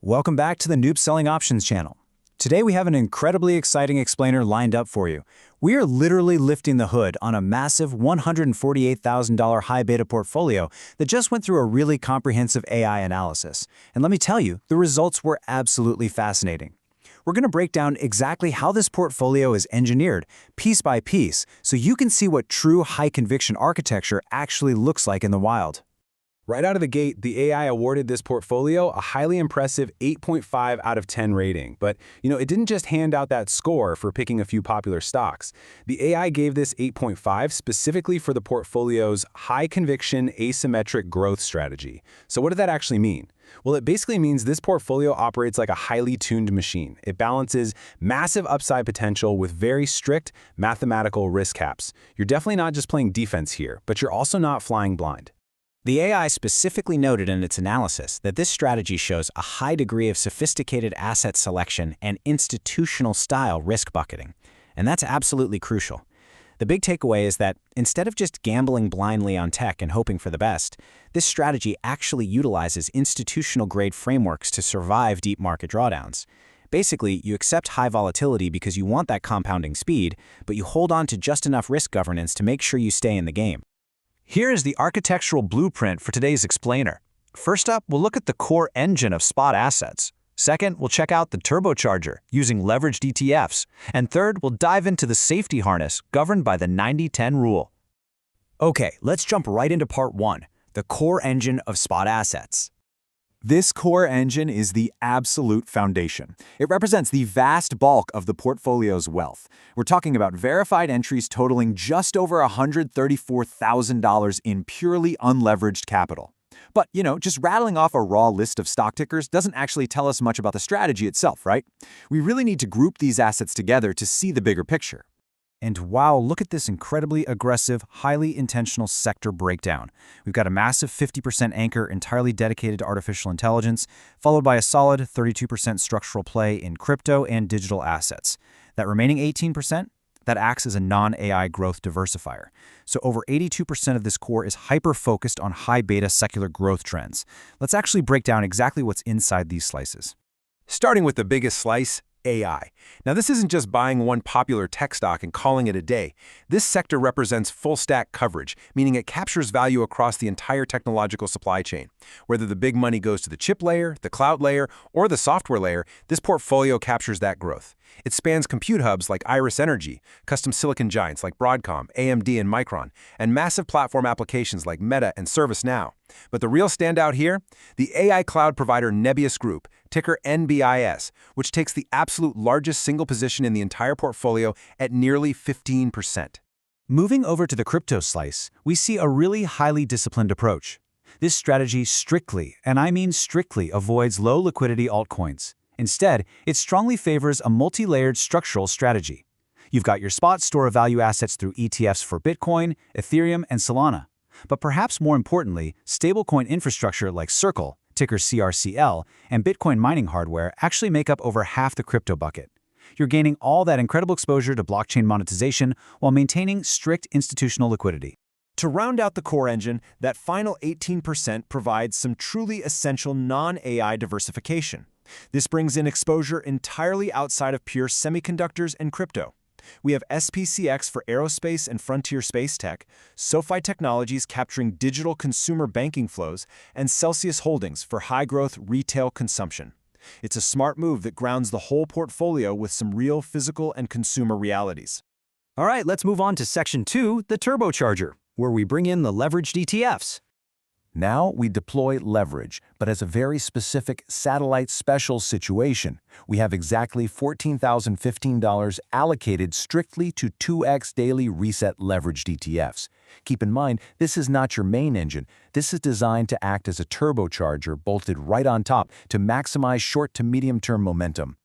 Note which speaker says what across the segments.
Speaker 1: Welcome back to the Noob Selling Options channel. Today we have an incredibly exciting explainer lined up for you. We are literally lifting the hood on a massive $148,000 high beta portfolio that just went through a really comprehensive AI analysis. And let me tell you, the results were absolutely fascinating. We're going to break down exactly how this portfolio is engineered, piece by piece, so you can see what true high-conviction architecture actually looks like in the wild.
Speaker 2: Right out of the gate, the AI awarded this portfolio a highly impressive 8.5 out of 10 rating. But, it didn't just hand out that score for picking a few popular stocks. The AI gave this 8.5 specifically for the portfolio's high-conviction asymmetric growth strategy. So what did that actually mean? Well, it basically means this portfolio operates like a highly tuned machine. It balances massive upside potential with very strict mathematical risk caps. You're definitely not just playing defense here, but you're also not flying blind.
Speaker 1: The AI specifically noted in its analysis that this strategy shows a high degree of sophisticated asset selection and institutional-style risk bucketing, and that's absolutely crucial. The big takeaway is that instead of just gambling blindly on tech and hoping for the best, this strategy actually utilizes institutional-grade frameworks to survive deep market drawdowns. Basically, you accept high volatility because you want that compounding speed, but you hold on to just enough risk governance to make sure you stay in the game.
Speaker 3: Here is the architectural blueprint for today's explainer. First up, we'll look at the core engine of spot assets. Second, we'll check out the turbocharger using leveraged ETFs. And third, we'll dive into the safety harness governed by the 90-10 rule.
Speaker 1: Okay, let's jump right into part one, the core engine of spot assets.
Speaker 4: This core engine is the absolute foundation. It represents the vast bulk of the portfolio's wealth. We're talking about verified entries totaling just over $134,000 in purely unleveraged capital. But, just rattling off a raw list of stock tickers doesn't actually tell us much about the strategy itself, right? We really need to group these assets together to see the bigger picture.
Speaker 1: And wow, look at this incredibly aggressive, highly intentional sector breakdown. We've got a massive 50% anchor entirely dedicated to artificial intelligence, followed by a solid 32% structural play in crypto and digital assets. That remaining 18%, that acts as a non-AI growth diversifier. So over 82% of this core is hyper-focused on high beta secular growth trends. Let's actually break down exactly what's inside these slices.
Speaker 2: Starting with the biggest slice, AI. Now, this isn't just buying one popular tech stock and calling it a day. This sector represents full-stack coverage, meaning it captures value across the entire technological supply chain. Whether the big money goes to the chip layer, the cloud layer, or the software layer, this portfolio captures that growth. It spans compute hubs like Iris Energy, custom silicon giants like Broadcom, AMD, and Micron, and massive platform applications like Meta and ServiceNow. But the real standout here? The AI cloud provider NBIS Group, ticker NBIS, which takes the absolute largest single position in the entire portfolio at nearly 15%.
Speaker 1: Moving over to the crypto slice, we see a really highly disciplined approach. This strategy strictly, and I mean strictly, avoids low liquidity altcoins. Instead, it strongly favors a multi-layered structural strategy. You've got your spot store of value assets through ETFs for Bitcoin, Ethereum, and Solana. But perhaps more importantly, stablecoin infrastructure like Circle, ticker CRCL, and Bitcoin mining hardware actually make up over half the crypto bucket. You're gaining all that incredible exposure to blockchain monetization while maintaining strict institutional liquidity.
Speaker 5: To round out the core engine, that final 18% provides some truly essential non-AI diversification. This brings in exposure entirely outside of pure semiconductors and crypto. We have SPCX for aerospace and frontier space tech, SOFI Technologies capturing digital consumer banking flows, and Celsius Holdings for high-growth retail consumption. It's a smart move that grounds the whole portfolio with some real physical and consumer realities.
Speaker 3: All right, let's move on to Section 2, the turbocharger, where we bring in the leveraged ETFs.
Speaker 4: Now we deploy leverage, but as a very specific satellite special situation. We have exactly $14,015 allocated strictly to 2x daily reset leveraged ETFs. Keep in mind, this is not your main engine. This is designed to act as a turbocharger bolted right on top to maximize short to medium-term momentum.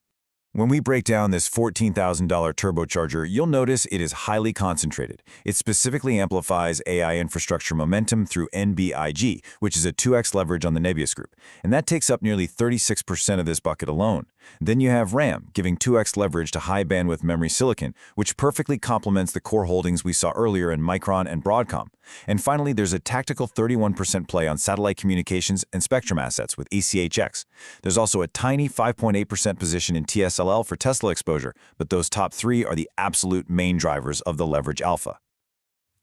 Speaker 6: When we break down this $14,000 turbocharger, you'll notice it is highly concentrated. It specifically amplifies AI infrastructure momentum through NBIG, which is a 2x leverage on the NBIS Group, and that takes up nearly 36% of this bucket alone. Then you have RAM, giving 2x leverage to high-bandwidth memory silicon, which perfectly complements the core holdings we saw earlier in Micron and Broadcom. And finally, there's a tactical 31% play on satellite communications and spectrum assets with ECHX. There's also a tiny 5.8% position in TSLL for Tesla exposure, but those top three are the absolute main drivers of the leverage alpha.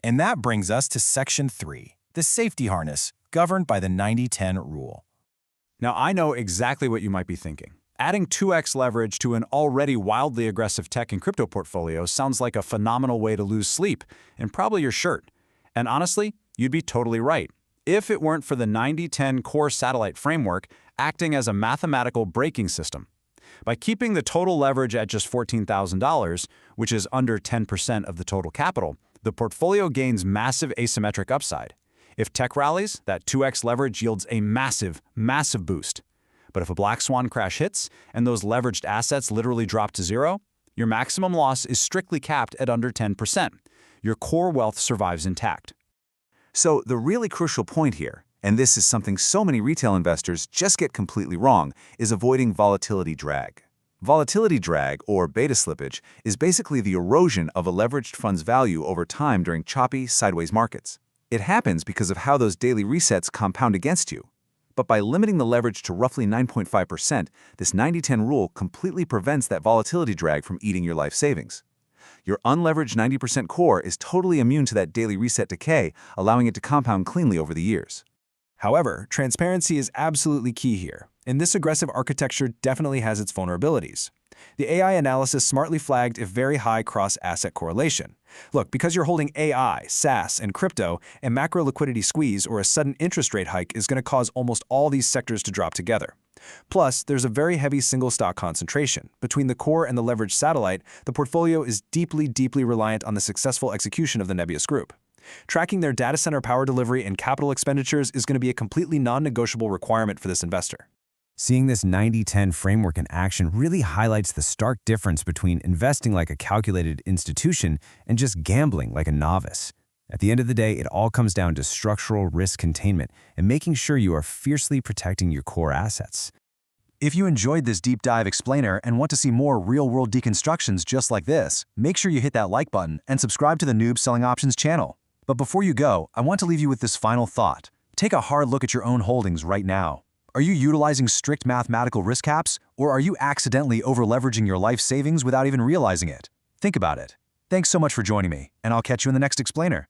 Speaker 5: And that brings us to Section 3, the safety harness, governed by the 90-10 rule.
Speaker 1: Now, I know exactly what you might be thinking. Adding 2x leverage to an already wildly aggressive tech and crypto portfolio sounds like a phenomenal way to lose sleep, and probably your shirt. And honestly, you'd be totally right, if it weren't for the 90-10 core satellite framework acting as a mathematical braking system. By keeping the total leverage at just $14,000, which is under 10% of the total capital, the portfolio gains massive asymmetric upside. If tech rallies, that 2x leverage yields a massive, massive boost. But if a black swan crash hits and those leveraged assets literally drop to zero, your maximum loss is strictly capped at under 10%. Your core wealth survives intact.
Speaker 4: So the really crucial point here, and this is something so many retail investors just get completely wrong, is avoiding volatility drag. Volatility drag, or beta slippage, is basically the erosion of a leveraged fund's value over time during choppy, sideways markets. It happens because of how those daily resets compound against you. But by limiting the leverage to roughly 9.5%, this 90-10 rule completely prevents that volatility drag from eating your life savings. Your unleveraged 90% core is totally immune to that daily reset decay, allowing it to compound cleanly over the years.
Speaker 5: However, transparency is absolutely key here, and this aggressive architecture definitely has its vulnerabilities. The AI analysis smartly flagged a very high cross-asset correlation. Look, because you're holding AI, SaaS, and crypto, a macro liquidity squeeze or a sudden interest rate hike is going to cause almost all these sectors to drop together. Plus, there's a very heavy single stock concentration. Between the core and the leveraged satellite, the portfolio is deeply, deeply reliant on the successful execution of the NBIS group. Tracking their data center power delivery and capital expenditures is going to be a completely non-negotiable requirement for this investor.
Speaker 7: Seeing this 90-10 framework in action really highlights the stark difference between investing like a calculated institution and just gambling like a novice. At the end of the day, it all comes down to structural risk containment and making sure you are fiercely protecting your core assets.
Speaker 3: If you enjoyed this deep dive explainer and want to see more real-world deconstructions just like this, make sure you hit that like button and subscribe to the Noob Selling Options channel. But before you go, I want to leave you with this final thought. Take a hard look at your own holdings right now. Are you utilizing strict mathematical risk caps, or are you accidentally over-leveraging your life savings without even realizing it? Think about it. Thanks so much for joining me, and I'll catch you in the next explainer.